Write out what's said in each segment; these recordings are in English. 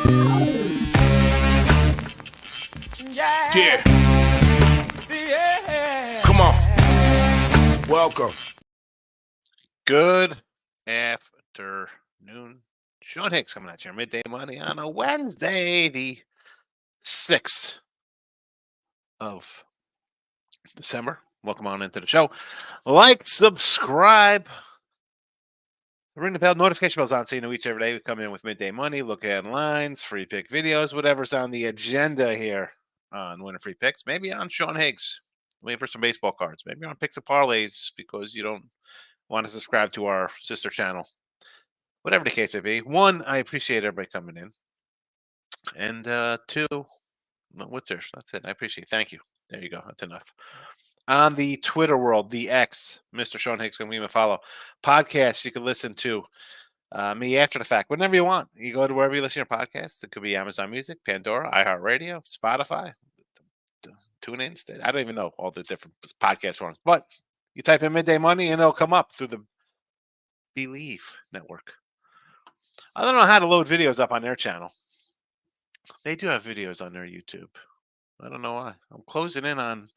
Yeah. Come on. Welcome. Good afternoon. Sean Higgs coming at you. Midday Money on a Wednesday, the 6th of December. Welcome on into the show. Like, subscribe, ring the bell. Notification bell's on so you know each every day we come in with Midday Money, look at lines, free pick videos, whatever's on the agenda here on Winner Free Picks. Maybe on Sean Higgs. Waiting for some baseball cards. Maybe on Picks and Parlays because you don't want to subscribe to our sister channel. Whatever the case may be. One, I appreciate everybody coming in. And two, what's there? That's it. I appreciate it. Thank you. There you go. That's enough. On the Twitter world, the X, Mr. Sean Higgs, give me a follow. Podcasts you can listen to me after the fact, whenever you want. You go to wherever you listen to your podcasts. It could be Amazon Music, Pandora, iHeartRadio, Spotify, TuneIn. I don't even know all the different podcast forms, but you type in Midday Money and it'll come up through the Believe network. I don't know how to load videos up on their channel. They do have videos on their YouTube. I don't know why. I'm closing in on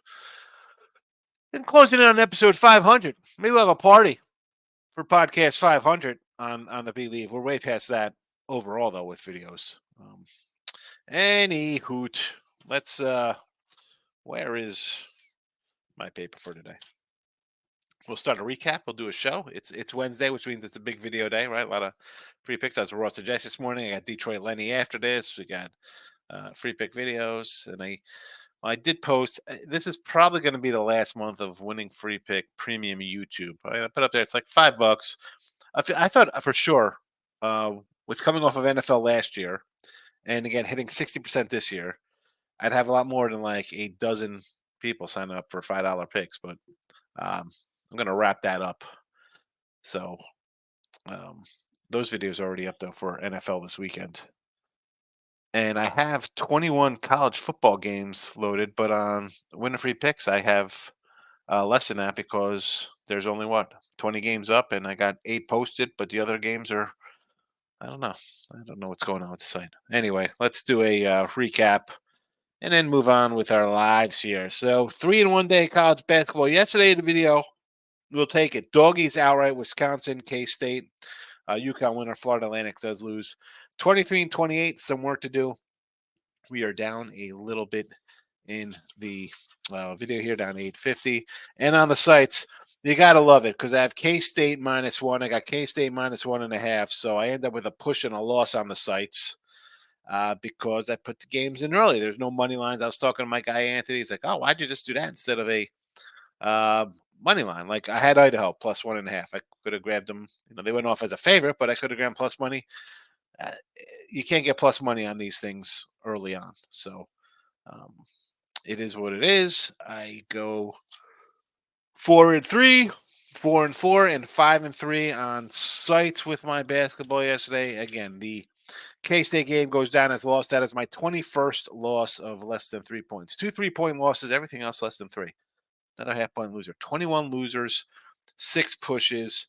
episode 500. Maybe we'll have a party for podcast 500 on the Believe. We're way past that overall though with videos. Any hoot. Let's where is my paper for today? We'll start a recap. We'll do a show. It's Wednesday, which means it's a big video day, right? A lot of free picks. I was with Ross and Jess this morning. I got Detroit Lenny after this. We got free pick videos, and I did post. This is probably going to be the last month of winning free pick premium YouTube. I put up there. It's like $5. I thought for sure with coming off of NFL last year, and again hitting 60% this year, I'd have a lot more than like a dozen people sign up for $5 picks, but I'm going to wrap that up. So those videos are already up though for NFL this weekend. And I have 21 college football games loaded, but on Winner Free Picks, I have less than that because there's only 20 games up, and I got 8 posted, but the other games are, I don't know. I don't know what's going on with the site. Anyway, let's do a recap and then move on with our lives here. So 3-in-1 day college basketball. Yesterday, the video, we'll take it. Doggies outright, Wisconsin, K-State. UConn winner, Florida Atlantic does lose. 23-28, some work to do. We are down a little bit in the video here, down 850. And on the sites, you got to love it because I have K-State -1. I got K-State -1.5. So I end up with a push and a loss on the sites because I put the games in early. There's no money lines. I was talking to my guy, Anthony. He's like, oh, why'd you just do that instead of a money line? Like I had Idaho +1.5. I could have grabbed them. They went off as a favorite, but I could have grabbed plus money. You can't get plus money on these things early on. So it is what it is. I go 4-3, 4-4, and 5-3 on sites with my basketball yesterday. Again, the K-State game goes down as lost. That is my 21st loss of less than 3 points. 2 3-point losses, everything else less than 3. Another half-point loser. 21 losers, 6 pushes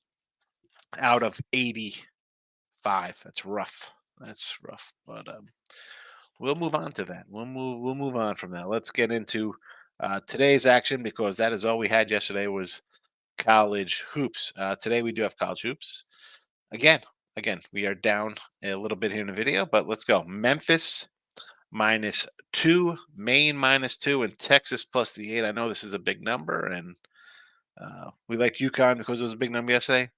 out of 85. That's rough. But we'll move on to that. We'll move on from that. Let's get into today's action because that is all we had yesterday was college hoops. Today we do have college hoops. Again, we are down a little bit here in the video, but let's go. Memphis -2, Maine -2, and Texas +8. I know this is a big number, and we like UConn because it was a big number yesterday.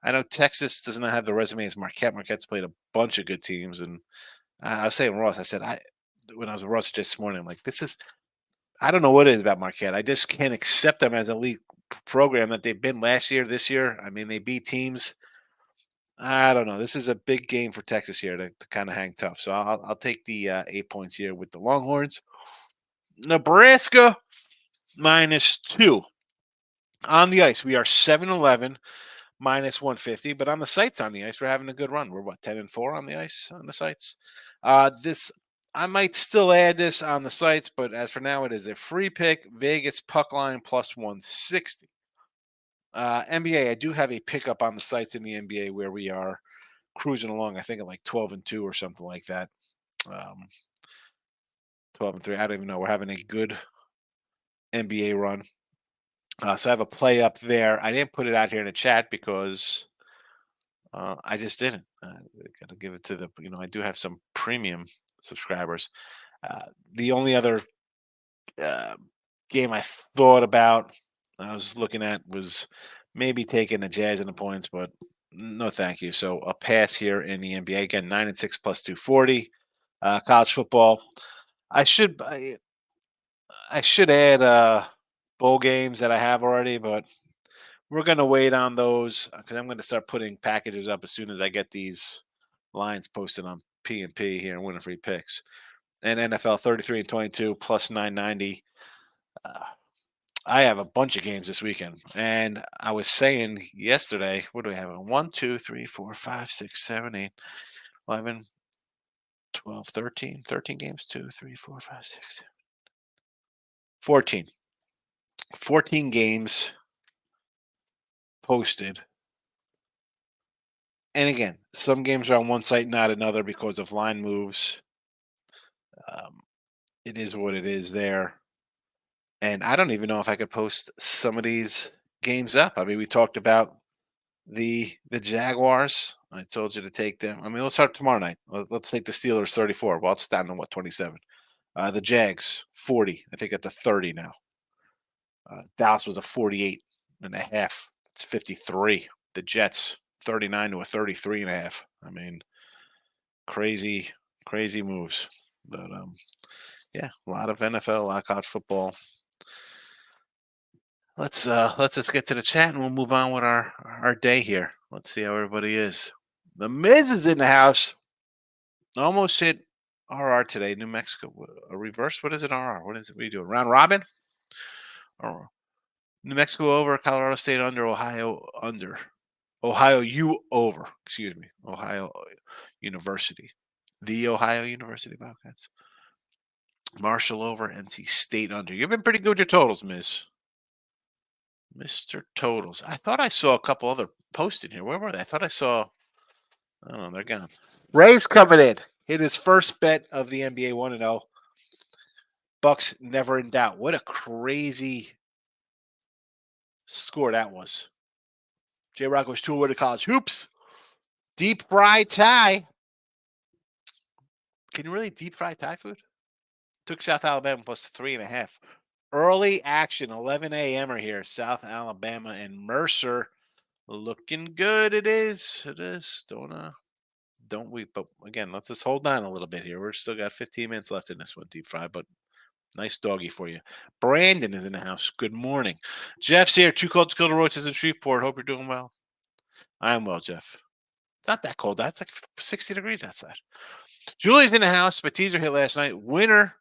I know Texas does not have the resume as Marquette. Marquette's played a bunch of good teams, and I was saying Ross. I said when I was with Ross just this morning, I'm like, I don't know what it is about Marquette. I just can't accept them as a league program that they've been last year, this year. I mean, they beat teams. I don't know. This is a big game for Texas here to kind of hang tough. So I'll take the 8 points here with the Longhorns. Nebraska -2. On the ice, we are 7-11, -150. But on the sites on the ice, we're having a good run. We're 10-4 on the ice on the sites. I might still add this on the sites, but as for now, it is a free pick. Vegas puck line +160. NBA, I do have a pickup on the sites in the NBA where we are cruising along. I think at like 12-2 or something like that. Um, 12-3. I don't even know. We're having a good NBA run. So I have a play up there. I didn't put it out here in the chat because I just didn't. Got to give it to the. I do have some premium subscribers. The only other uh, game I thought about, I was looking at, was maybe taking the Jazz and the points, but no, thank you. So a pass here in the NBA again. 9-6 plus 240. College football. I should. I should add bowl games that I have already, but we're gonna wait on those because I'm gonna start putting packages up as soon as I get these lines posted on P and P here and Winning Free Picks. And NFL 33 and 22 plus 990. Uh, I have a bunch of games this weekend, and I was saying yesterday, what do we have? 1, 2, 3, 4, 5, 6, 7, 8, 11, 12, 13, 13 games. 2, 3, 4, 5, 6, 14. 14 games posted. And again, some games are on one site, not another because of line moves. Um, it is what it is there. And I don't even know if I could post some of these games up. I mean, we talked about the Jaguars. I told you to take them. I mean, let's start tomorrow night. Let's take the Steelers 34. Well, it's down to what, 27. The Jags 40. I think at the 30 now. Dallas was a 48.5. It's 53. The Jets 39 to a 33.5. I mean, crazy, crazy moves. But yeah, a lot of NFL, a lot of college football. Let's just get to the chat and we'll move on with our day here. Let's see how everybody is. The Miz is in the house. Almost hit RR today. New Mexico. A reverse? What is it? RR? What is it? What are you doing? Round robin? Or New Mexico over, Colorado State under, Ohio under. Ohio U over. Excuse me. Ohio University. The Ohio University Bobcats. Marshall over, NC State under. You've been pretty good with your totals, Miz. Mr. Totals. I thought I saw a couple other posted here. Where were they? I thought I saw. I don't know. They're gone. Ray's coming in. Hit his first bet of the NBA 1-0. Bucks never in doubt. What a crazy score that was. J Rock was 2 away to college hoops. Deep fried Thai. Can you really deep fry Thai food? Took South Alabama plus 3.5. Early action, 11 a.m. here. South Alabama and Mercer. Looking good. It is. It is. Don't we? But again, let's just hold on a little bit here. We're still got 15 minutes left in this one, deep fry, but nice doggy for you. Brandon is in the house. Good morning. Jeff's here. Too cold to kill the roaches in Shreveport. Hope you're doing well. I am well, Jeff. It's not that cold. It's like 60 degrees outside. Julie's in the house. My teaser hit last night. Winner,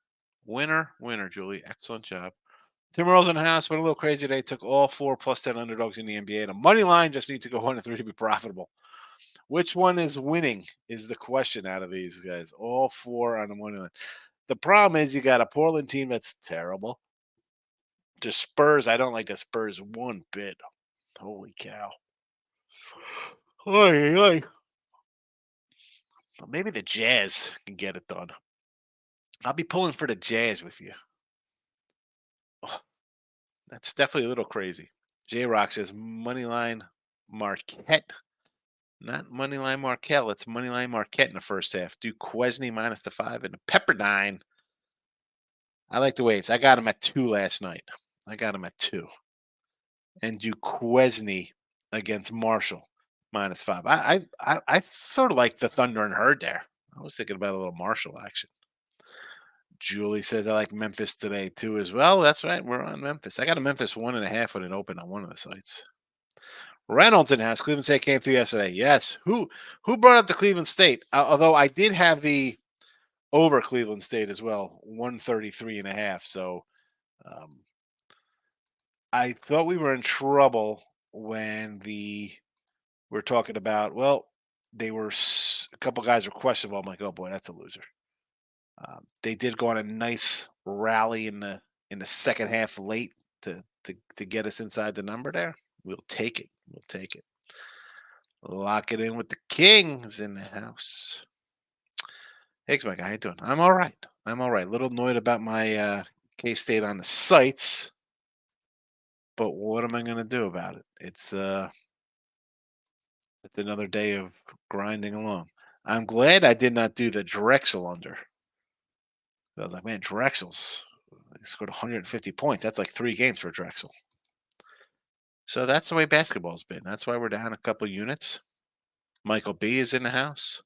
Julie. Excellent job. Tim Earl's in the house, but a little crazy today. Took all 4 plus 10 underdogs in the NBA. The money line just need to go 1 and 3 to be profitable. Which one is winning is the question out of these guys. All 4 on the money line. The problem is you got a Portland team that's terrible. The Spurs, I don't like the Spurs one bit. Holy cow. Oy, oy. Well, maybe the Jazz can get it done. I'll be pulling for the Jazz with you. Oh, that's definitely a little crazy. J-Rock says Moneyline Marquette. Not Moneyline Marquette. It's Moneyline Marquette in the first half. Do Quesney minus the 5 and the Pepperdine. I like the waves. I got him at 2 last night. And do Quesney against Marshall minus 5. I sort of like the Thunder and Herd there. I was thinking about a little Marshall action. Julie says I like Memphis today too as well. That's right. We're on Memphis. I got a Memphis 1.5 when it opened on one of the sites. Reynolds in house. Cleveland State came through yesterday. Yes. Who brought up the Cleveland State? Although I did have the over Cleveland State as well, 133.5. So I thought we were in trouble when we're talking about, well, they were a couple guys were questionable. I'm like, oh boy, that's a loser. They did go on a nice rally in the second half late to get us inside the number there. We'll take it. Lock it in with the Kings in the house. Higgs, my guy, how you doing? I'm all right. I'm all right. A little annoyed about my K-State on the sites, but what am I going to do about it? It's another day of grinding along. I'm glad I did not do the Drexel under. I was like, man, Drexel's they scored 150 points. That's like 3 games for Drexel. So that's the way basketball's been. That's why we're down a couple units. Michael B is in the house.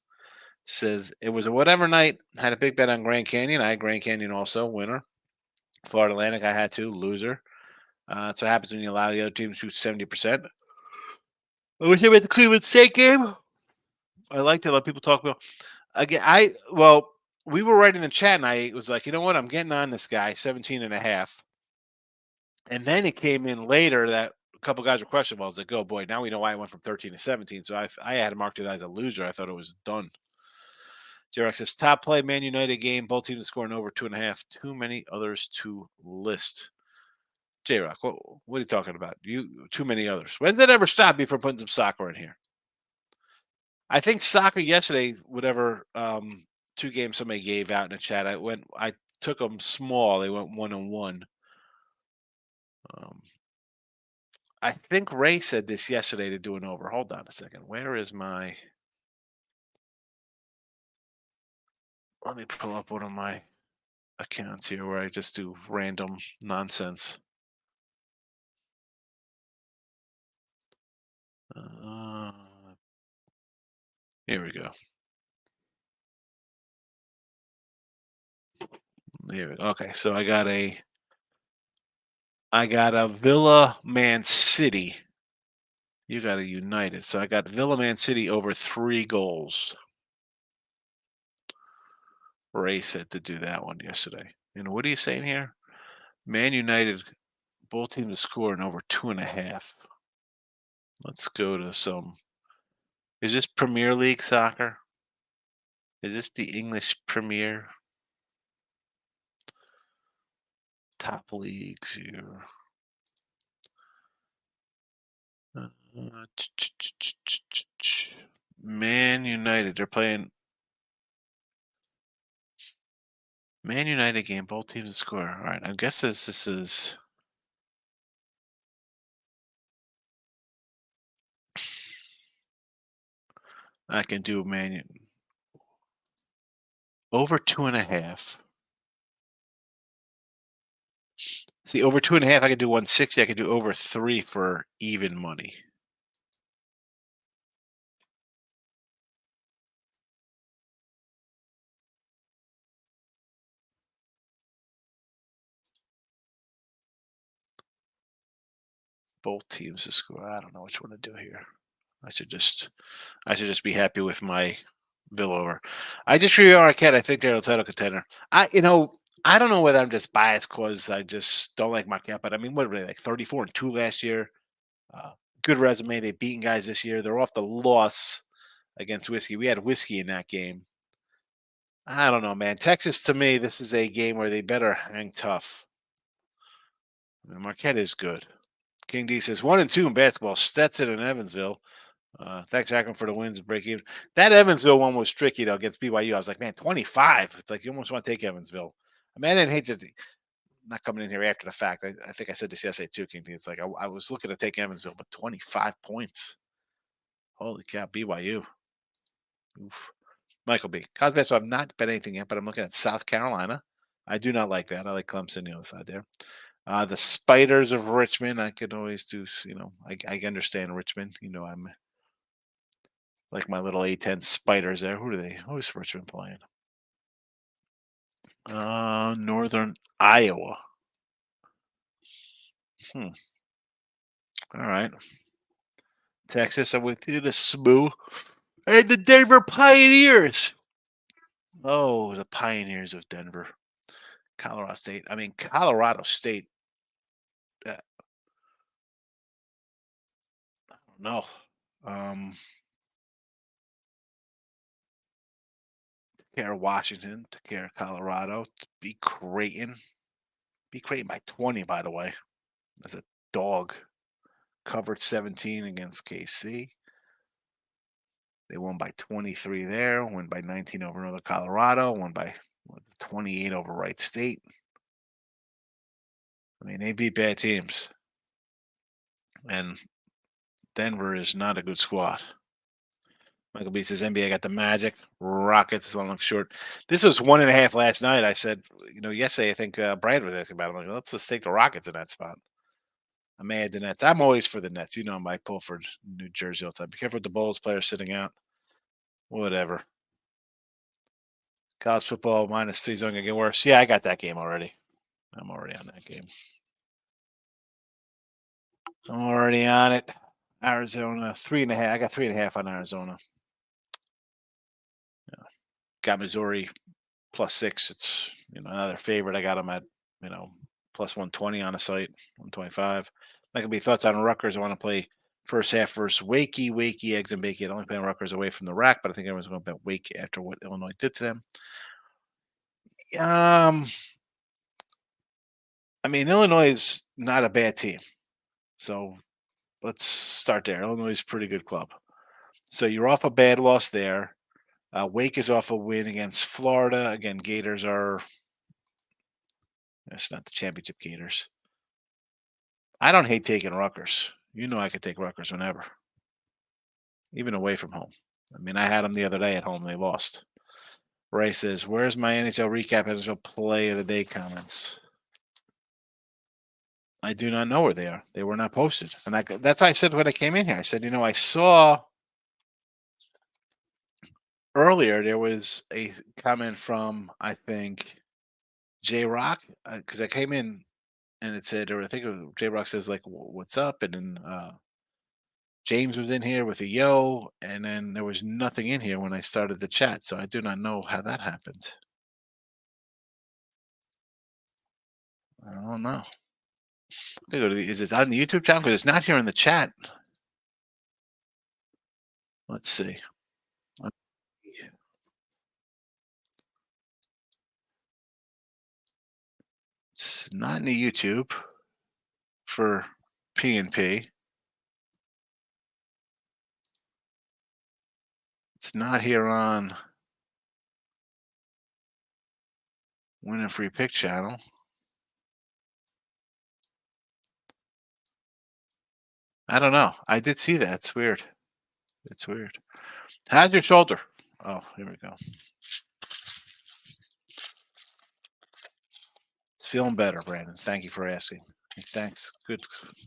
Says it was a whatever night. Had a big bet on Grand Canyon. I had Grand Canyon also, winner. Florida Atlantic, I had to, loser. So it happens when you allow the other team to shoot 70%. I wish I went the Cleveland State game. I like to let people talk about. Again, we were right in the chat, and I was like, you know what? I'm getting on this guy, 17 and a half. And then it came in later that a couple guys were questionable. I was like, oh boy, now we know why I went from 13 to 17. So I had marked it as a loser. I thought it was done. J-Rock says, top play, Man United game. Both teams scoring over 2.5. Too many others to list. J-Rock, what are you talking about? Too many others. When did it ever stop you from putting some soccer in here? I think soccer yesterday, whatever 2 games somebody gave out in the chat, I took them small. They went 1-1. I think Ray said this yesterday to do an over. Hold on a second. Where is my? Let me pull up one of my accounts here where I just do random nonsense. Here we go. Here we go. Okay, so I got a Villa Man City. You got a United. So I got Villa Man City over 3 goals. Ray said to do that one yesterday. What are you saying here? Man United, both teams scoring over 2.5. Let's go to some. Is this Premier League soccer? Is this the English Premier? Top leagues here. Man United. They're playing. Man United game. Both teams to score. All right. I guess this is. I can do Man over 2.5. See, over 2.5, I can do 160. I can do over 3 for even money. Both teams to score. I don't know which one to do here. I should just be happy with my Villa over. I just agree on Arquette. I think they're a title contender. I don't know whether I'm just biased because I just don't like Marquette, but I mean, what were they, like 34-2 last year? Good resume. They've beaten guys this year. They're off the loss against Whiskey. We had Whiskey in that game. I don't know, man. Texas, to me, this is a game where they better hang tough. Marquette is good. King D says 1-2 in basketball. Stetson and Evansville. Thanks, Akron, for the wins and break even. That Evansville one was tricky though against BYU. I was like, man, 25. It's like you almost want to take Evansville. I mean, I didn't hate it. Not coming in here after the fact. I think I said this yesterday too, King D. It's like I was looking to take Evansville, but 25 points. Holy cow, BYU. Oof. Michael B. College basketball, I've not bet anything yet, but I'm looking at South Carolina. I do not like that. I like Clemson, the other side there. The Spiders of Richmond. I could always do, I understand Richmond. I'm like my little A10 Spiders there. Who's Richmond playing? Northern Iowa. All right. Texas, I'm with you. The SMU. And the Denver Pioneers. Oh, the Pioneers of Denver. Colorado State. I mean, Colorado State. I don't know. Care Washington, to care Colorado, to beat Creighton. Beat Creighton by 20, by the way. As a dog. Covered 17 against KC. They won by 23 there, won by 19 over Northern Colorado, won by 28 over Wright State. I mean, they beat bad teams. And Denver is not a good squad. Michael B says NBA got the Magic, Rockets long short. This was 1.5 last night. I said, yesterday I think Brad was asking about it. I'm like, let's just take the Rockets in that spot. I may add the Nets. I'm always for the Nets. Mike Pulford, New Jersey all the time. Be careful with the Bulls players sitting out. Whatever. College football -3 is only gonna get worse. Yeah, I got that game already. I'm already on that game. I'm already on it. Arizona 3.5. I got 3.5 on Arizona. Got Missouri +6. It's another favorite. I got them at +120 on the site, 125. That could be thoughts on Rutgers. I want to play first half versus Wakey, eggs and bacon. Only playing Rutgers away from the rack, but I think everyone's going to bet Wake after what Illinois did to them. I mean, Illinois is not a bad team, so let's start there. Illinois is a pretty good club. So you're off a bad loss there. Wake is off a win against Florida. Again, Gators are. That's not the championship Gators. I don't hate taking Rutgers. I could take Rutgers whenever, even away from home. I mean, I had them the other day at home. They lost. Ray says, "Where's my NHL recap? NHL play of the day comments?" I do not know where they are. They were not posted, and that's why I said when I came in here. I said, I saw earlier there was a comment from I think J Rock because I came in and it said, or I think J Rock says like, "What's up?" And then James was in here with a yo, and then there was nothing in here when I started the chat, so I do not know how that happened. I don't know. Is it on the YouTube channel? Because it's not here in the chat. Let's see. It's not in the YouTube for P&P. It's not here on Win a Free Pick channel. I don't know. I did see that. It's weird. It's weird. How's your shoulder? Oh, here we go. It's feeling better, Brandon. Thank you for asking. Thanks. Good.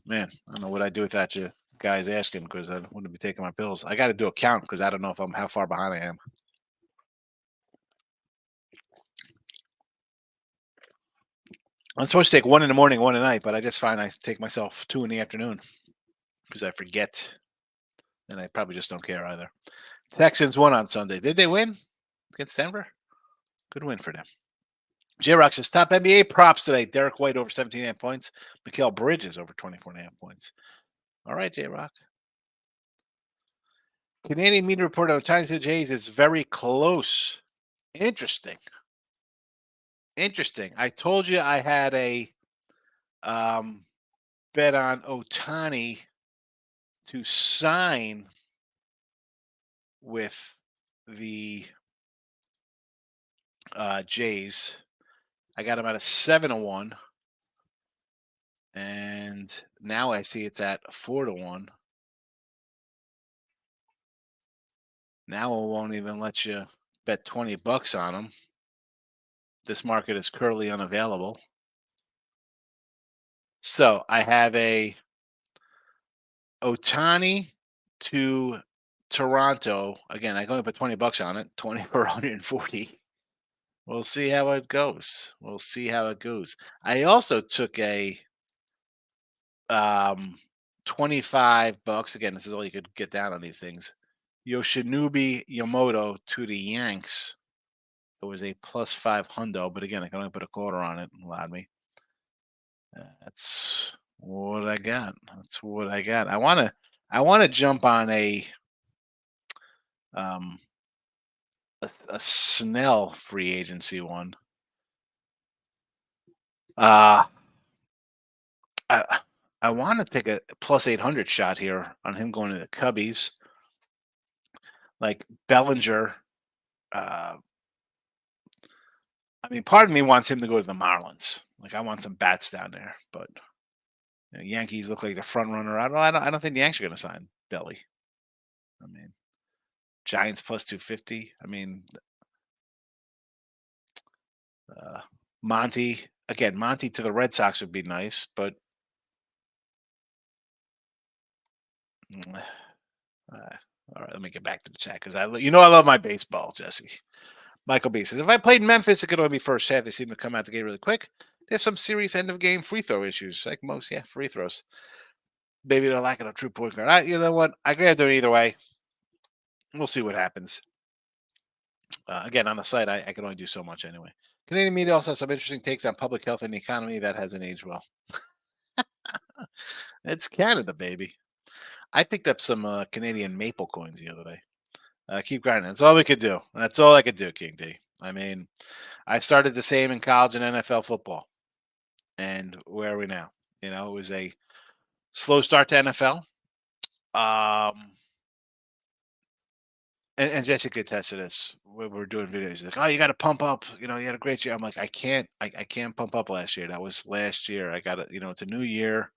Man, I don't know what I'd do without you guys asking because I wouldn't be taking my pills. I got to do a count because I don't know how far behind I am. I'm supposed to take 1 in the morning, 1 at night, but I just find I take myself 2 in the afternoon because I forget. And I probably just don't care either. Texans won on Sunday. Did they win against Denver? Good win for them. J-Rock says, top NBA props today. Derek White over 17.5 points. Mikal Bridges over 24.5 points. All right, J-Rock. Canadian media report on Chinese Jays is very close. Interesting. I told you I had a bet on Ohtani to sign with the Jays. I got him at a 7-1. And now I see it's at 4-1. Now it won't even let you bet $20 on him. This market is currently unavailable. So I have a Ohtani to Toronto. Again, I can only put $20 on it, 20 for 140. We'll see how it goes. I also took a $25. Again, this is all you could get down on these things. Yoshinobu Yamamoto to the Yanks. It was a +500, but again, I can only put a quarter on it. Allowed me. That's what I got. I want to jump on a Snell free agency one. I want to take a +800 shot here on him going to the Cubbies. like Bellinger. Uh, I mean, part of me wants him to go to the Marlins. Like, I want some bats down there, but Yankees look like the front runner. I don't think the Yankees are going to sign Belly. I mean, Giants plus 250. I mean, uh, Monty again. Monty to the Red Sox would be nice, but mm, all right. Let me get back to the chat because I love my baseball, Jesse. Michael B says, if I played Memphis, it could only be first half. They seem to come out the gate really quick. There's some serious end of game free throw issues, like most, free throws. Maybe they're lacking a true point guard. You know what? I could do it either way. We'll see what happens. Again, on the site, I can only do so much anyway. Canadian media also has some interesting takes on public health and the economy that hasn't aged well. It's Canada, baby. I picked up some Canadian maple coins the other day. Keep grinding. That's all we could do. That's all I could do, King D. I mean, I started the same in college and NFL football. And where are we now? It was a slow start to NFL. And Jessica attested this when we were doing videos. She's like, oh, you got to pump up. You had a great year. I'm like, I can't. I can't pump up last year. That was last year. I got to. It's a new year,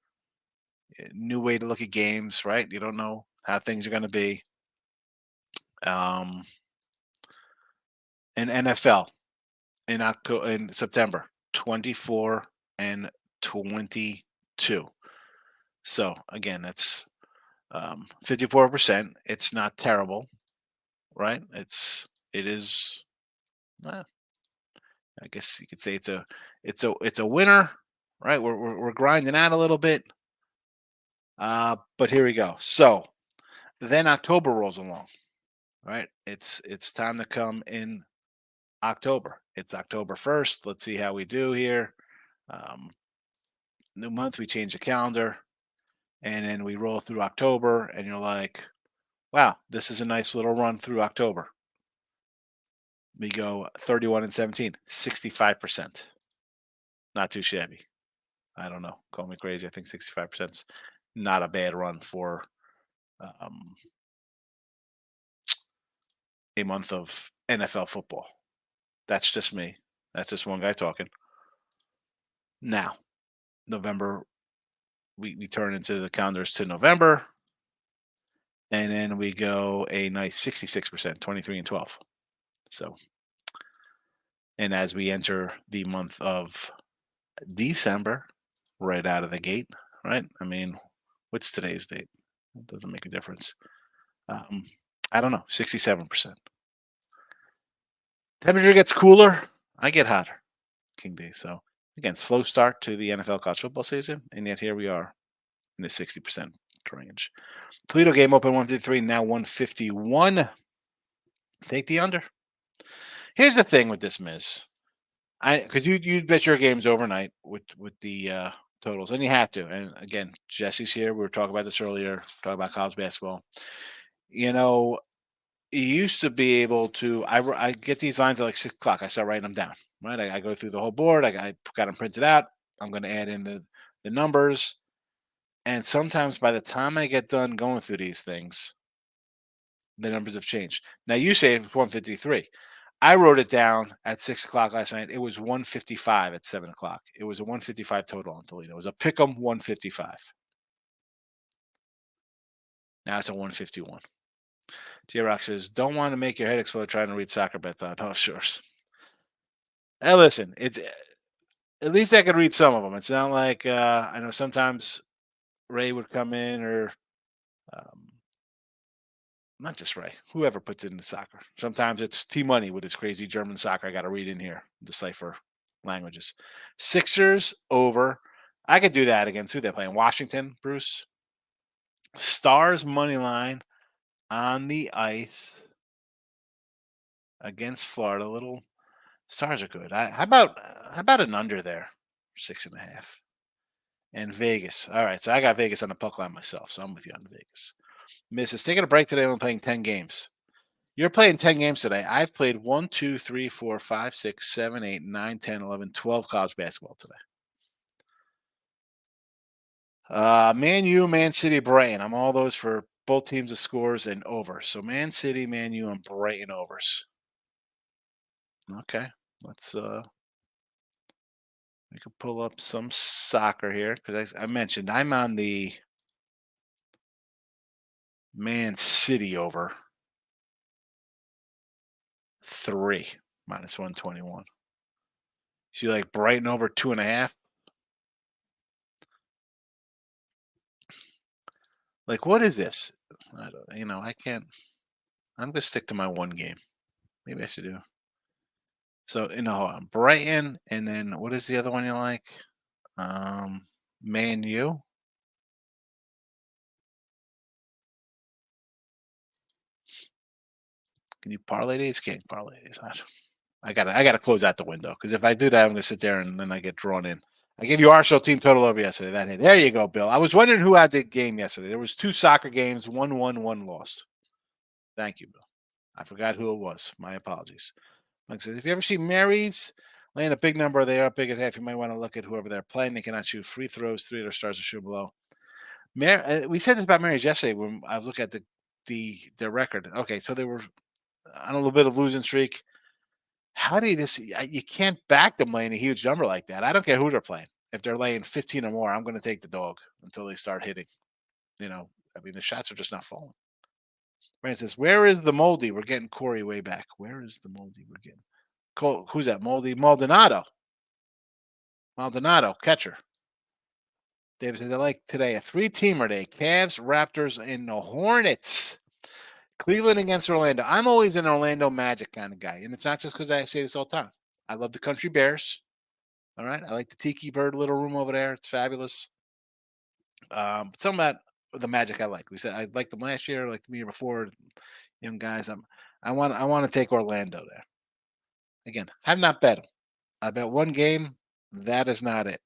new way to look at games. Right? You don't know how things are going to be. In NFL in September, 24-22. So again, that's 54%. It's not terrible, right? It is. I guess you could say it's a winner, right? We're grinding out a little bit. But here we go. So then October rolls along, right? It's time to come in October. It's October 1st. Let's see how we do here. New month, we change the calendar, and then we roll through October, and you're like, wow, this is a nice little run through October. We go 31-17, 65%. Not too shabby. I don't know. Call me crazy. I think 65% is not a bad run for a month of NFL football. That's just me. That's just one guy talking. Now, November, we turn into the calendars to November, and then we go a nice 66%, 23-12. So, and as we enter the month of December, right out of the gate, right? I mean, what's today's date? It doesn't make a difference. I don't know, 67%. Temperature gets cooler, I get hotter, King D. So again, slow start to the NFL college football season, and yet here we are in the 60% range. Toledo game open 153, now 151. Take the under. Here's the thing with this, Miz. Because you bet your games overnight with the totals, and you have to. And again, Jesse's here. We were talking about this earlier. Talking about college basketball. You used to be able to. I get these lines at like 6 o'clock. I start writing them down. Right. I go through the whole board. I got them printed out. I'm going to add in the numbers. And sometimes by the time I get done going through these things, the numbers have changed. Now you say it's 153. I wrote it down at 6 o'clock last night. It was 155 at 7 o'clock. It was a 155 total on Toledo. It was a pick'em 155. Now it's a 151. J-Rock says, don't want to make your head explode trying to read soccer bets on house shores. Hey, listen, it's at least I could read some of them. It's not like I know sometimes Ray would come in or not just Ray, whoever puts it into soccer. Sometimes it's T-Money with his crazy German soccer. I got to read in here, decipher languages. Sixers over. I could do that against who they're playing. Washington, Bruce. Stars money line on the ice against Florida. Little Stars are good. How about an under there? 6.5. And Vegas. All right, so I got Vegas on the puck line myself, so I'm with you on Vegas. Misses taking a break today. I'm playing 10 games. You're playing 10 games today. I've played 1, 2, 3, 4, 5, 6, 7, 8, 9, 10, 11, 12 college basketball today. Man U, Man City, Brighton. I'm all those for both teams the scores and over. So Man City, Man U, and Brighton overs. Okay, let's we can pull up some soccer here because I mentioned I'm on the Man City over 3 minus 121. So you like Brighton over 2.5? Like, what is this? I don't, I can't. I'm gonna stick to my one game. Maybe I should do. So hold on. Brighton, and then what is the other one you like? Man U. Can you parlay these? Can't parlay these. I gotta close out the window because if I do that, I'm gonna sit there and then I get drawn in. I gave you Arsenal team total over yesterday. That hit. There you go, Bill. I was wondering who had the game yesterday. There was 2 soccer games, one won, one lost. Thank you, Bill. I forgot who it was. My apologies. Like I said, if you ever see Mary's laying a big number, they are big at half. You might want to look at whoever they're playing. They cannot shoot free throws. 3 of their stars are shoot below. We said this about Mary's yesterday when I was looking at their record. Okay, so they were on a little bit of losing streak. How do you can't back them laying a huge number like that. I don't care who they're playing. If they're laying 15 or more, I'm going to take the dog until they start hitting. The shots are just not falling. Brandon says, where is the Moldy? We're getting Corey way back. Where is the Moldy? We're getting who's that? Moldy Maldonado. Maldonado, catcher. David says, I like today a 3-teamer day. Cavs, Raptors, and the Hornets. Cleveland against Orlando. I'm always an Orlando Magic kind of guy. And it's not just because I say this all the time. I love the Country Bears. All right. I like the Tiki Bird little room over there. It's fabulous. Some about the Magic I like. We said I liked them last year, like the year before. Young guys. I want to take Orlando there. Again, have not bet them. I bet one game. That is not it.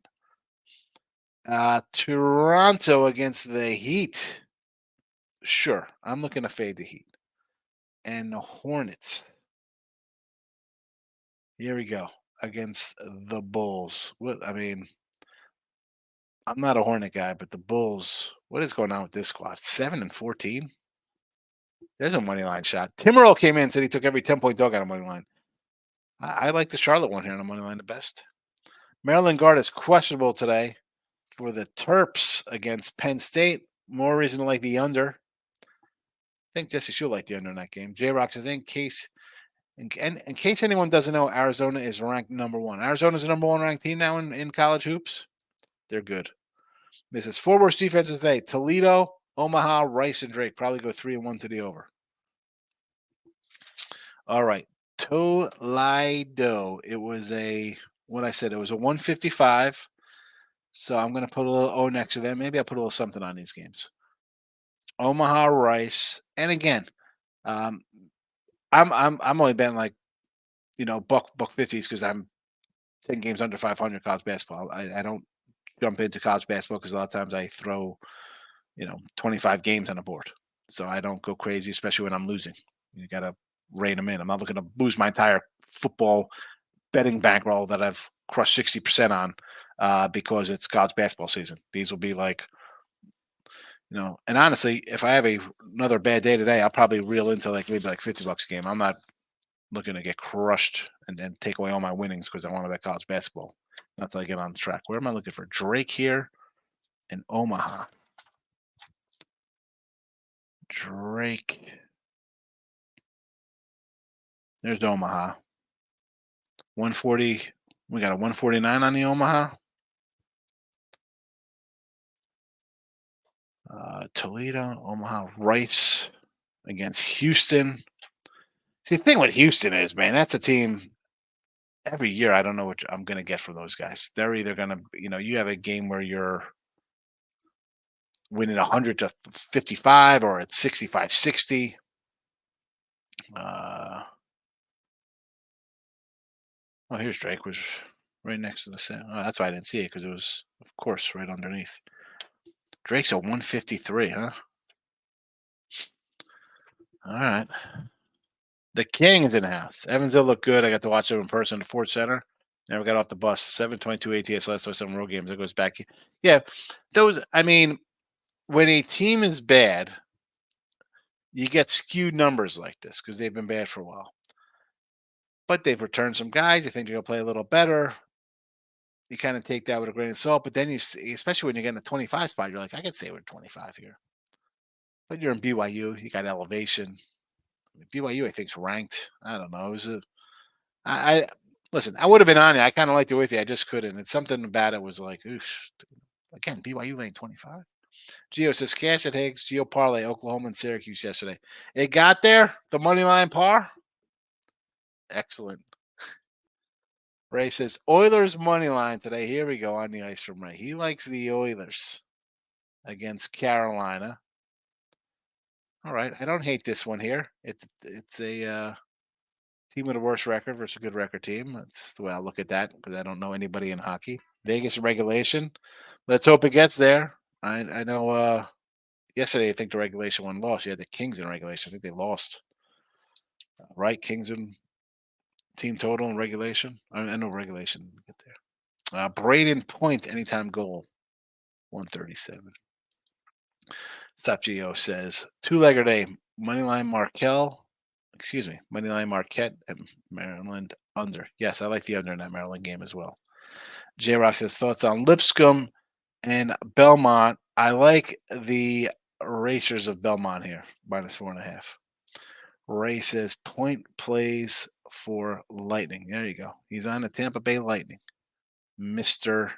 Toronto against the Heat. Sure, I'm looking to fade the Heat. And the Hornets. Here we go. Against the Bulls. I'm not a Hornet guy, but the Bulls, what is going on with this squad? 7-14? There's a money line shot. Tim Earl came in and said he took every 10-point dog out of money line. I like the Charlotte one here on the money line the best. Maryland guard is questionable today for the Terps against Penn State. More reason to like the under. I think Jesse should like the under in that game. J-Rock says, in case anyone doesn't know, Arizona is ranked number 1. Arizona's the number 1 ranked team now in college hoops. They're good. This is 4 worst defenses today. Toledo, Omaha, Rice, and Drake probably go 3-1 to the over. All right. Toledo. It was it was a 155. So I'm going to put a little O next to that. Maybe I'll put a little something on these games. Omaha, Rice, and again, I'm only betting like, buck 50s because I'm 10 games under 500 college basketball. I don't jump into college basketball because a lot of times I throw, 25 games on the board. So I don't go crazy, especially when I'm losing. You got to rein them in. I'm not looking to lose my entire football betting bankroll that I've crushed 60% on because it's college basketball season. These will be like, and honestly, if I have another bad day today, I'll probably reel into maybe $50 a game. I'm not looking to get crushed and then take away all my winnings because I want to bet college basketball. Not until I get on the track. Where am I looking for? Drake here in Omaha. Drake. There's Omaha. 140. We got a 149 on the Omaha. Toledo, Omaha, Rice against Houston. See, the thing with Houston is, man, that's a team every year. I don't know what I'm going to get from those guys. They're either going to, you have a game where you're winning 100 to 55 or it's 65-60. Here's Drake, was right next to the set. Oh, that's why I didn't see it because it was, of course, right underneath. Drake's a 153, huh? All right. The King is in the house. Evansville looked good. I got to watch it in person at Ford Center. Never got off the bus. 722 ATS last some road games. It goes back. Yeah, when a team is bad, you get skewed numbers like this because they've been bad for a while. But they've returned some guys. You think they're going to play a little better. You kind of take that with a grain of salt. But then especially when you're getting a 25 spot, you're like, I could say we're 25 here. But you're in BYU. You got elevation. BYU, I think, is ranked. I don't know. It was I listen. I would have been on it. I kind of liked it with you. I just couldn't. It's something about it was like, oof. Again, BYU lane 25. Gio says cash at Higgs, Gio parlay, Oklahoma and Syracuse yesterday. It got there. The money line par. Excellent. Ray says Oilers money line today. Here we go on the ice from Ray. He likes the Oilers against Carolina. All right, I don't hate this one here. It's a team with a worse record versus a good record team. That's the way I look at that because I don't know anybody in hockey. Vegas in regulation. Let's hope it gets there. I know yesterday I think the regulation one lost. You had the Kings in regulation. I think they lost. Right? Kings in team total in regulation. I know regulation. Get there. Braden Point anytime goal. 137. Stop Geo says two-legger day. Moneyline Marquette at Maryland under. Yes, I like the under in that Maryland game as well. J Rock says thoughts on Lipscomb and Belmont. I like the Racers of Belmont here, -4.5. Ray says Point plays for Lightning. There you go. He's on the Tampa Bay Lightning. Mr.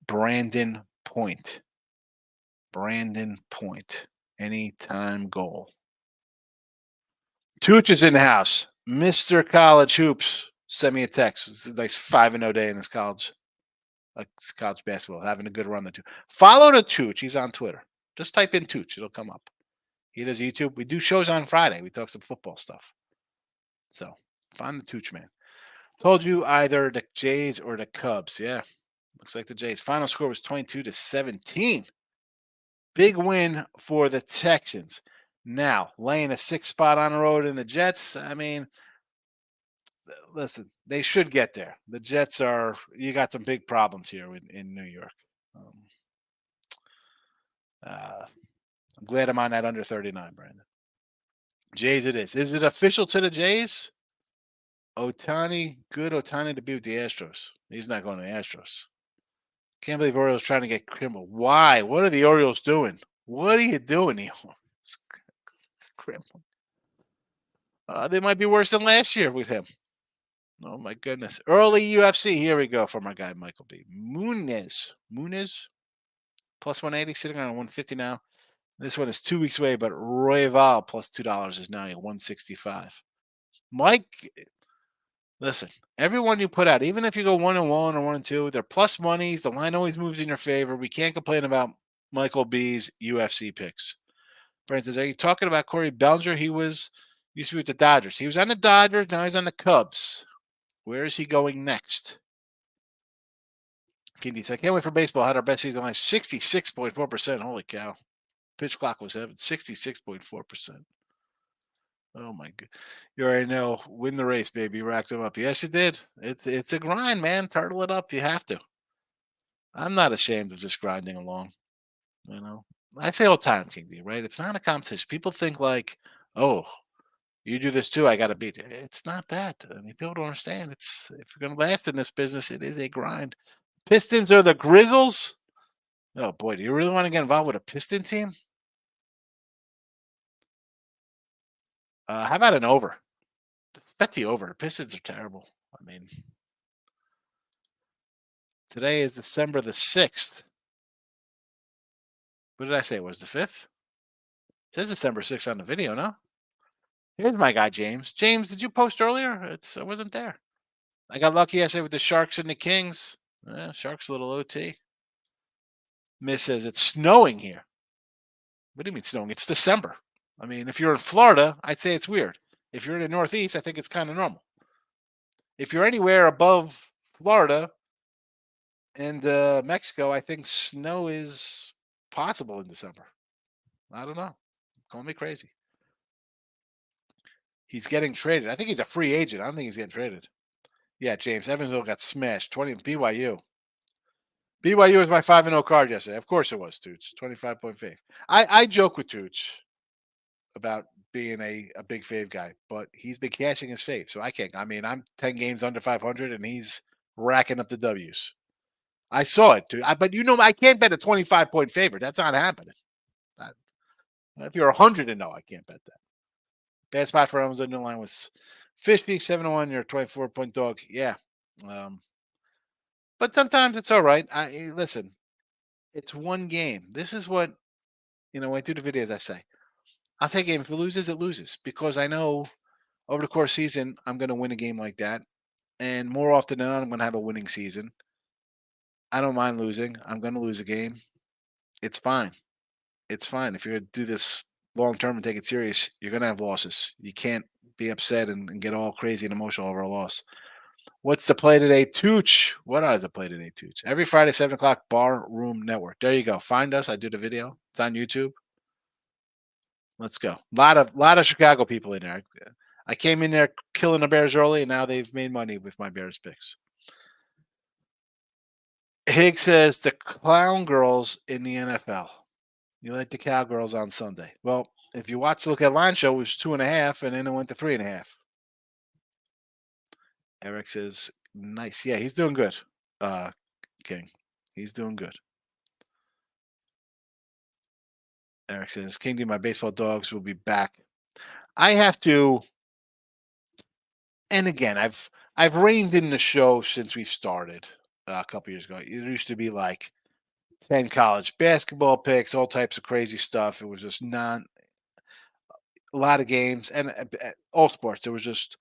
Brandon Point. Brandon Point. Anytime goal. Tooch is in the house. Mr. College Hoops sent me a text. It's a nice 5-0 day in his college basketball. Having a good run. Follow the Tooch. He's on Twitter. Just type in Tooch. It'll come up. He does YouTube. We do shows on Friday. We talk some football stuff. So find the Tooch, man. Told you either the Jays or the Cubs. Yeah. Looks like the Jays. Final score was 22-17. Big win for the Texans. Now, laying a 6th spot on the road in the Jets. I mean, listen, they should get there. The Jets you got some big problems here in New York. I'm glad I'm on that under 39, Brandon. Jays it is. Is it official to the Jays? Ohtani to be with the Astros. He's not going to the Astros. Can't believe Orioles trying to get Kimball. Why? What are the Orioles doing? What are you doing, Kimball? They might be worse than last year with him. Oh, my goodness. Early UFC. Here we go for my guy, Michael B. Muniz. Plus 180, sitting on 150 now. This one is 2 weeks away, but Royval plus $2 is now at 165. Mike, listen, everyone you put out, even if you go 1-1 or 1-2, they're plus monies. The line always moves in your favor. We can't complain about Michael B's UFC picks. Brandon says, are you talking about Corey Bellinger? He used to be with the Dodgers. He was on the Dodgers. Now he's on the Cubs. Where is he going next? Kindy said, I can't wait for baseball. Had our best season last 66.4%. Holy cow. Pitch clock was 66.4%. Oh my god! You already know. Win the race, baby. Racked them up. Yes, you did. It's a grind, man. Turtle it up. You have to. I'm not ashamed of just grinding along. You know, I say all the time, King D. Right? It's not a competition. People think like, oh, you do this too. I got to beat you. It's not that. I mean, people don't understand. If you're going to last in this business, it is a grind. Pistons are the Grizzlies. Oh boy, do you really want to get involved with a Piston team? How about an over? Let's bet the over. Pistons are terrible. I mean, today is December the 6th. What did I say? It was the 5th? It says December 6th on the video, no? Here's my guy, James. James, did you post earlier? I wasn't there. I got lucky yesterday with the Sharks and the Kings. Sharks a little OT. Miss says it's snowing here. What do you mean snowing? It's December. I mean, if you're in Florida, I'd say it's weird. If you're in the Northeast, I think it's kind of normal. If you're anywhere above Florida and Mexico, I think snow is possible in December. I don't know. Call me crazy. He's getting traded. I think he's a free agent. I don't think he's getting traded. Yeah, James. Evansville got smashed. 20 BYU. BYU was my 5-0 card yesterday. Of course it was, Tooch. 25.5. I joke with Tooch about being a big fave guy, but he's been cashing his fave, so I can't. I mean, I'm 10 games under 500, and he's racking up the W's. I saw it, dude. But I can't bet a 25-point favorite. That's not happening. I- if you're 100 and no, I can't bet that. Bad spot for Elms. The line was Fish being 7-1. You're a 24-point dog. Yeah. Um, but sometimes it's all right. Listen, it's one game. This is what, when I do the videos, I say, I'll take a game. If it loses, it loses. Because I know over the course of the season, I'm going to win a game like that. And more often than not, I'm going to have a winning season. I don't mind losing. I'm going to lose a game. It's fine. It's fine. If you're going to do this long term and take it serious, you're going to have losses. You can't be upset and get all crazy and emotional over a loss. What's the play today, Tooch? What are the play today, Tooch? Every Friday, 7 o'clock, Bar Room Network. There you go. Find us. I do the video. It's on YouTube. Let's go. Lot of Chicago people in there. I came in there killing the Bears early, and now they've made money with my Bears picks. Higgs says the clown girls in the NFL. You like the cowgirls on Sunday. Well, if you watch the Look at Line show, it was 2.5, and then it went to 3.5. Eric says, nice. Yeah, he's doing good, King. He's doing good. Eric says, King D, my baseball dogs will be back. I have to, and again, I've reined in the show since we started a couple years ago. It used to be like 10 college basketball picks, all types of crazy stuff. It was just not a lot of games and all sports. There was just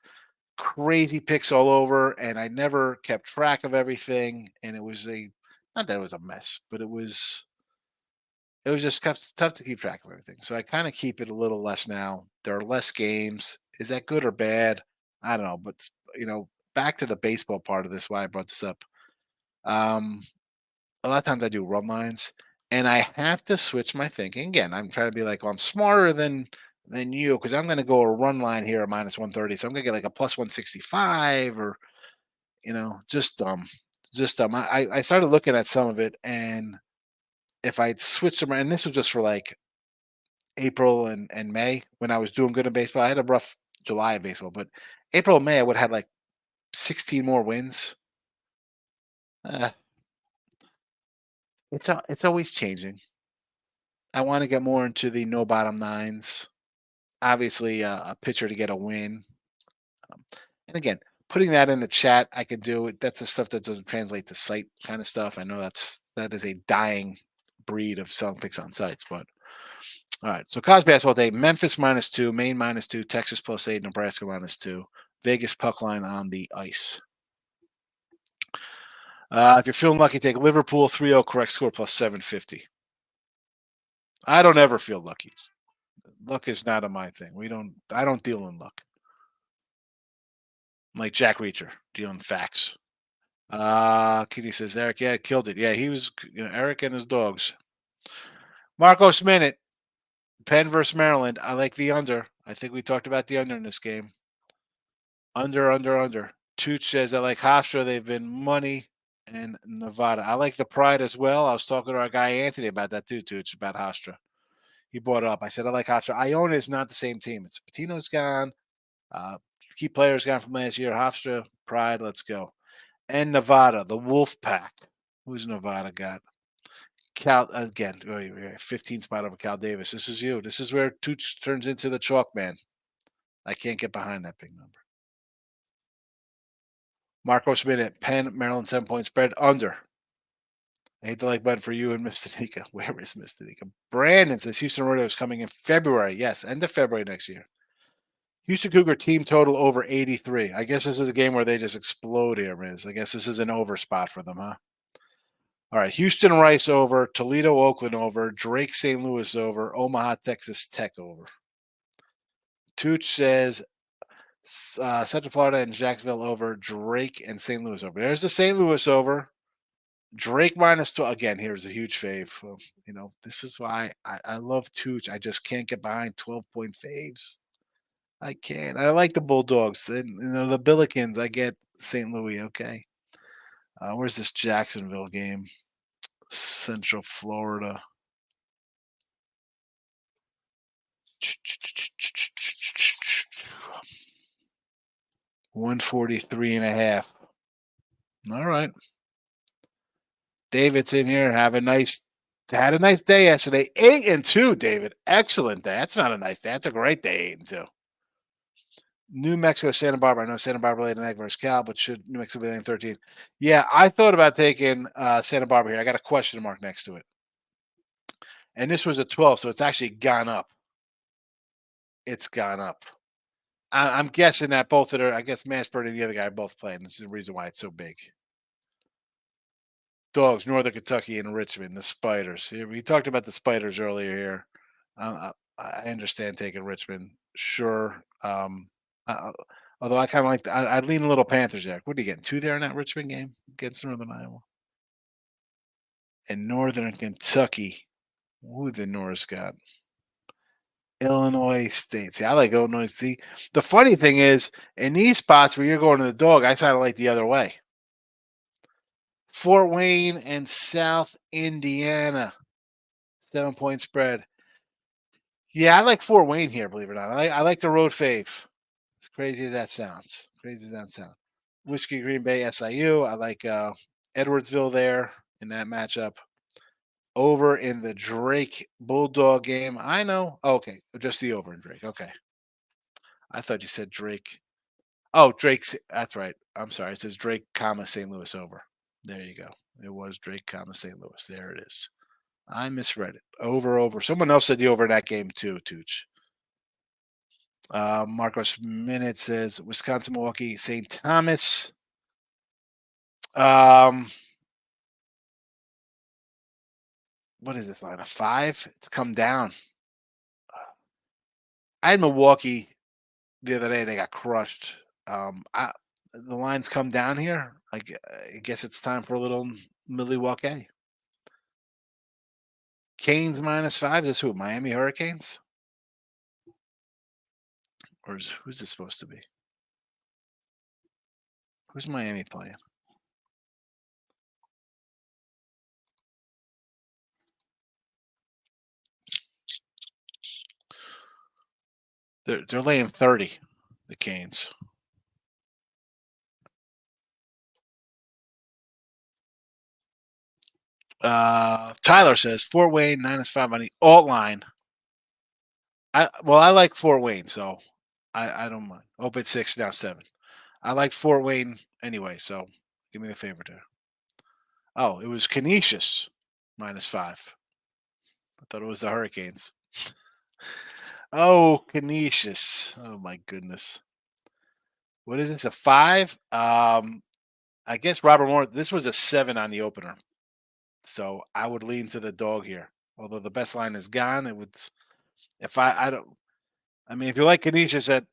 crazy picks all over, and I never kept track of everything. And it was not that it was a mess, but it was just tough to keep track of everything. So I kind of keep it a little less now. There are less games. Is that good or bad? I don't know. But back to the baseball part of this. Why I brought this up. A lot of times I do run lines, and I have to switch my thinking. Again, I'm trying to be like, I'm smarter than you because I'm going to go a run line here at minus 130. So I'm going to get like a plus 165 or just dumb, just dumb. I started looking at some of it, and if I switched them, and this was just for like April and May when I was doing good in baseball. I had a rough July in baseball, but April and May I would have had like 16 more wins. Uh, it's always changing. I want to get more into the no bottom nines. Obviously, a pitcher to get a win. And again, putting that in the chat, I could do it. That's the stuff that doesn't translate to site kind of stuff. I know that is a dying breed of selling picks on sites, but all right. So college basketball day: Memphis -2, Maine -2, Texas +8, Nebraska -2, Vegas puck line on the ice. If you're feeling lucky, take Liverpool 3-0 correct score +750. I don't ever feel lucky. Luck is not a my thing. I don't deal in luck. I'm like Jack Reacher, dealing facts. Kitty says, Eric, yeah, killed it. Yeah, he was, Eric and his dogs. Marcos Minute, Penn versus Maryland. I like the under. I think we talked about the under in this game. Under. Tooch says, I like Hofstra. They've been money and Nevada. I like the Pride as well. I was talking to our guy Anthony about that too, Tooch, about Hofstra. He brought it up. I said, I like Hofstra. Iona is not the same team. It's Patino's gone. Key players gone from last year. Hofstra, Pride, let's go. And Nevada, the Wolf Pack. Who's Nevada got? Cal again. 15 spot over Cal Davis. This is you. This is where Tooch turns into the chalk man. I can't get behind that big number. Marcos Minute, Penn, Maryland 7-point spread under. I hate the like button for you and Miss Danica. Where is Miss Danica? Brandon says Houston Rodeo is coming in February. Yes, end of February next year. Houston Cougar team total over 83. I guess this is a game where they just explode here, Miz. I guess this is an over spot for them, huh? All right, Houston Rice over, Toledo Oakland over, Drake St. Louis over, Omaha Texas Tech over. Tooch says Central Florida and Jacksonville over, Drake and St. Louis over. There's the St. Louis over. Drake -12. Again, here's a huge fave. This is why I love Tooch. I just can't get behind 12-point faves. I can't. I like the Bulldogs and the Billikens. I get St. Louis. Okay. Where's this Jacksonville game? Central Florida. 143.5. All right. David's in here. Had a nice day yesterday. 8-2, David. Excellent day. That's not a nice day. That's a great day, 8-2. New Mexico, Santa Barbara. I know Santa Barbara laid an egg versus Cal, but should New Mexico be laying 13? Yeah, I thought about taking Santa Barbara here. I got a question mark next to it. And this was a 12, so it's actually gone up. It's gone up. I'm guessing that both of their, I guess Mansburg and the other guy both played. This is the reason why it's so big. Dogs, Northern Kentucky and Richmond, the Spiders. We talked about the Spiders earlier here. I understand taking Richmond, sure. Although I kind of like, I'd lean a little Panthers there. What are you getting? 2 there in that Richmond game against Northern Iowa? And Northern Kentucky. Who the Norris got? Illinois State. See, I like Illinois State. The funny thing is, in these spots where you're going to the dog, I kind of like the other way. Fort Wayne and South Indiana. 7-point spread. Yeah, I like Fort Wayne here, believe it or not. I like the road fave. As crazy as that sounds. Whiskey Green Bay SIU. I like Edwardsville there in that matchup. Over in the Drake Bulldog game. I know. Oh, okay. Just the over in Drake. Okay. I thought you said Drake. Oh, Drake's. That's right. I'm sorry. It says Drake, St. Louis over. There you go. It was Drake, St. Louis. There it is. I misread it. Over. Someone else said the over in that game too, Tooch. Marcos Minute says Wisconsin, Milwaukee, St. Thomas. What is this line? A 5? It's come down. I had Milwaukee the other day. They got crushed. The line's come down here. I guess it's time for a little Milwaukee. Canes -5. This who? Miami Hurricanes? Or who's this supposed to be? Who's Miami playing? They're laying 30, the Canes. Tyler says Fort Wayne -5 on the alt line. I like Fort Wayne, so I don't mind. Up at 6, now 7. I like Fort Wayne anyway, so give me a favor there. Oh, it was Canisius -5. I thought it was the Hurricanes. Oh, Canisius. Oh my goodness. What is this? A 5? I guess Robert Moore. This was a 7 on the opener, so I would lean to the dog here. Although the best line is gone, it would. If I don't. I mean, if you like Canisius at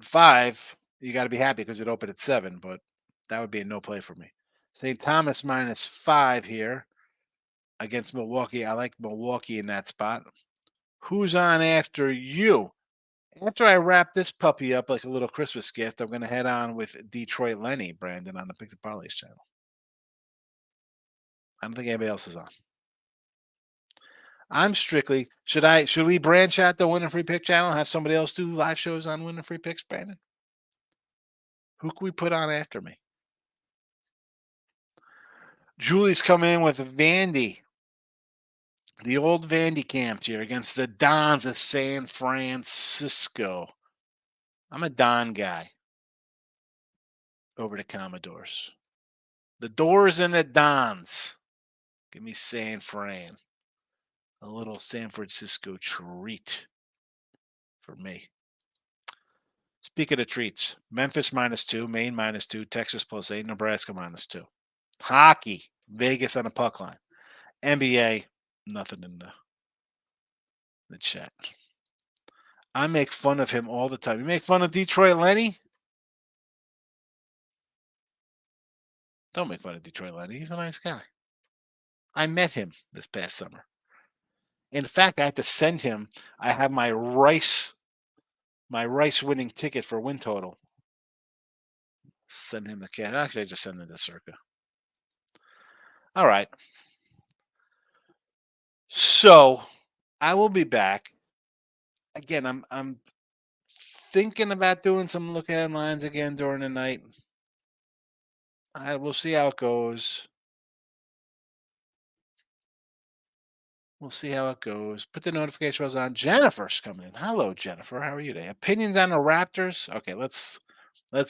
5, you got to be happy because it opened at 7. But that would be a no play for me. St. Thomas -5 here against Milwaukee. I like Milwaukee in that spot. Who's on after you? After I wrap this puppy up like a little Christmas gift, I'm going to head on with Detroit Lenny, Brandon, on the Picks and Parlays channel. I don't think anybody else is on. I'm strictly should we branch out the Winning Free Pick channel and have somebody else do live shows on Winning Free Picks, Brandon? Who can we put on after me? Julie's coming in with Vandy. The old Vandy camp here against the Dons of San Francisco. I'm a Don guy. Over to Commodores. The Doors and the Dons. Give me San Fran. A little San Francisco treat for me. Speaking of treats, Memphis -2, Maine -2, Texas +8, Nebraska -2. Hockey, Vegas on the puck line. NBA, nothing in the chat. I make fun of him all the time. You make fun of Detroit Lenny? Don't make fun of Detroit Lenny. He's a nice guy. I met him this past summer. In fact, I had to send him. I have my Rice winning ticket for win total. Send him the cat. Actually, I just send him to Circa. All right. So I will be back. Again, I'm thinking about doing some look ahead lines again during the night. We'll see how it goes. We'll see how it goes. Put the notification bells on. Jennifer's coming in. Hello, Jennifer. How are you today? Opinions on the Raptors? Okay, let's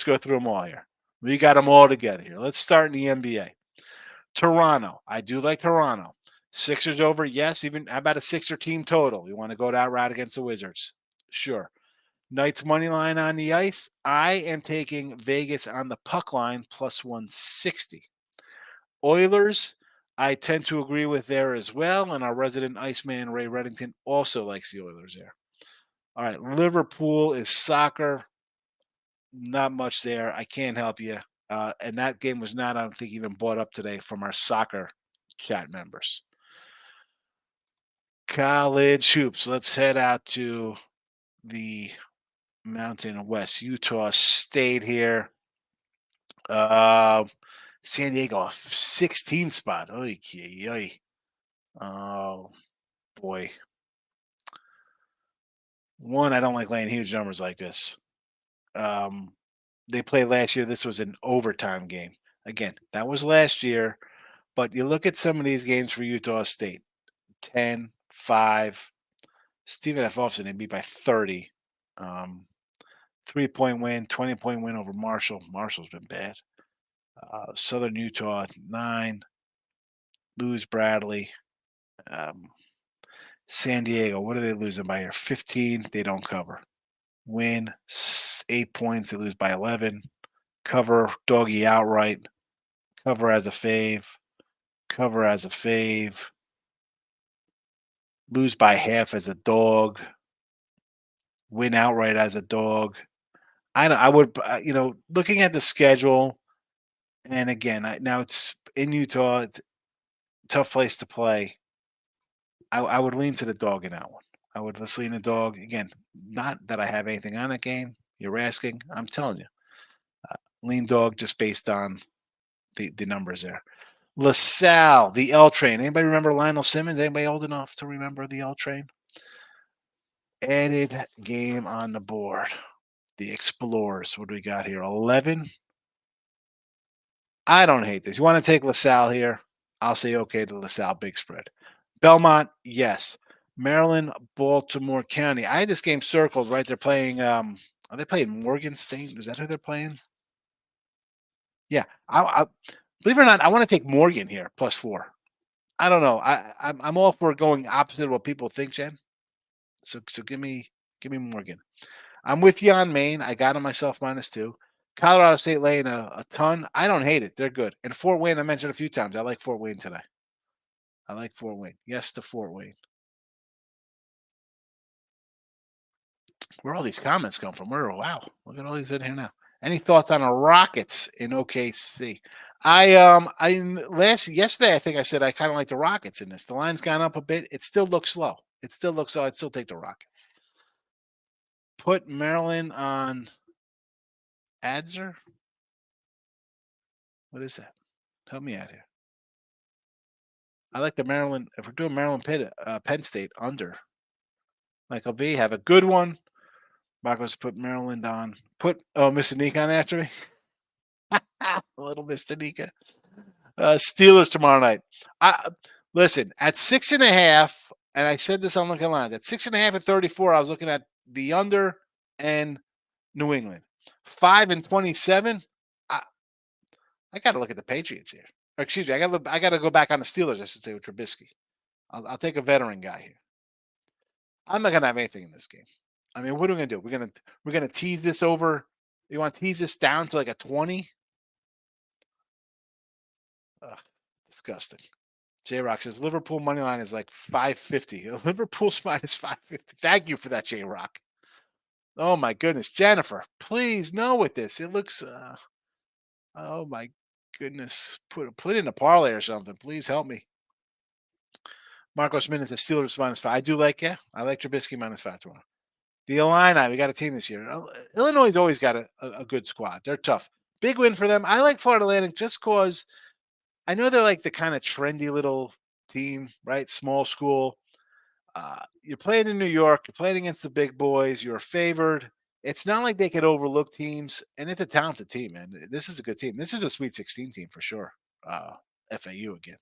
go through them all here. We got them all together here. Let's start in the NBA. Toronto. I do like Toronto. Sixers over, yes. Even how about a Sixer team total? You want to go that route against the Wizards? Sure. Knights money line on the ice. I am taking Vegas on the puck line plus 160. Oilers, I tend to agree with there as well. And our resident Iceman, Ray Reddington, also likes the Oilers there. All right. Liverpool is soccer. Not much there. I can't help you. And that game was not, I don't think, even brought up today from our soccer chat members. College hoops. Let's head out to the Mountain West. Utah State here. San Diego, 16 spot. Oy, oy, oy. Oh, boy. One, I don't like laying huge numbers like this. They played last year. This was an overtime game. Again, that was last year. But you look at some of these games for Utah State 10, 5. Stephen F. Austin, they beat by 30. 3-point win, 20-point win over Marshall. Marshall's been bad. Southern Utah, 9. Lose Bradley. San Diego, what are they losing by here? 15. They don't cover. Win 8 points. They lose by 11. Cover doggy outright. Cover as a fave. Cover as a fave. Lose by half as a dog. Win outright as a dog. I would, looking at the schedule, and again, now it's in Utah, it's a tough place to play. I would lean to the dog in that one. Let's lean the dog again. Not that I have anything on that game. You're asking. I'm telling you, lean dog just based on the numbers there. LaSalle, the L Train. Anybody remember Lionel Simmons? Anybody old enough to remember the L Train? Added game on the board. The Explorers. What do we got here? 11. I don't hate this. You want to take LaSalle here? I'll say okay to LaSalle big spread. Belmont, yes. Maryland, Baltimore County. I had this game circled, right? They're playing are they playing Morgan State? Is that who they're playing? Yeah. I believe it or not, I want to take Morgan here plus 4. I don't know. I'm all for going opposite of what people think, Jen. So give me Morgan. I'm with you on Maine. I got him myself -2. Colorado State laying a ton. I don't hate it. They're good. And Fort Wayne, I mentioned a few times. I like Fort Wayne today. I like Fort Wayne. Yes to Fort Wayne. Where all these comments come from? Wow. Look at all these in here now. Any thoughts on the Rockets in OKC? Yesterday I think I said I kind of like the Rockets in this. The line's gone up a bit. It still looks low. I'd still take the Rockets. Put Maryland on Adzer. What is that? Help me out here. I like the Maryland. If we're doing Maryland Penn State under. Michael B, have a good one. Marcos put Maryland on. Put Mr. Nika on after me. A little Mr. Nika. Steelers tomorrow night. Listen, at 6.5, and I said this on looking lines. At 6.5 at 34, I was looking at the under and New England. 5 and 27. I got to look at the Patriots here. Or excuse me, I got to go back on the Steelers. I should say with Trubisky. I'll take a veteran guy here. I'm not gonna have anything in this game. I mean, what are we gonna do? We're gonna tease this over. You want to tease this down to like a 20? Ugh, disgusting. J Rock says Liverpool money line is like 550. Liverpool's -550. Thank you for that, J Rock. Oh my goodness, Jennifer, please no with this. It looks. Oh my goodness, put in a parlay or something. Please help me. Marcos Minutes, the Steelers -5. I do like, I like Trubisky -5 tomorrow. The Illini, we got a team this year. Illinois has always got a good squad. They're tough. Big win for them. I like Florida Atlantic just because I know they're like the kind of trendy little team, right? Small school. You're playing in New York. You're playing against the big boys. You're favored. It's not like they could overlook teams, and it's a talented team, man. This is a good team. This is a Sweet 16 team for sure. FAU again.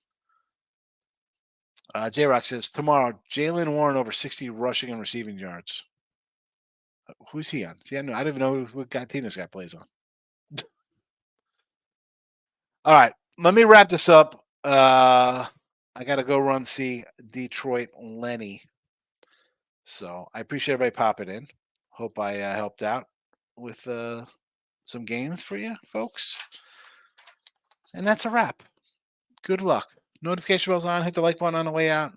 J Rock says tomorrow, Jalen Warren over 60 rushing and receiving yards. Who's he on? See, I don't even know what team this guy plays on. All right, let me wrap this up. I got to go run see Detroit Lenny. So I appreciate everybody popping in. Hope I helped out with some games for you folks. And that's a wrap. Good luck. Notification bells on. Hit the like button on the way out.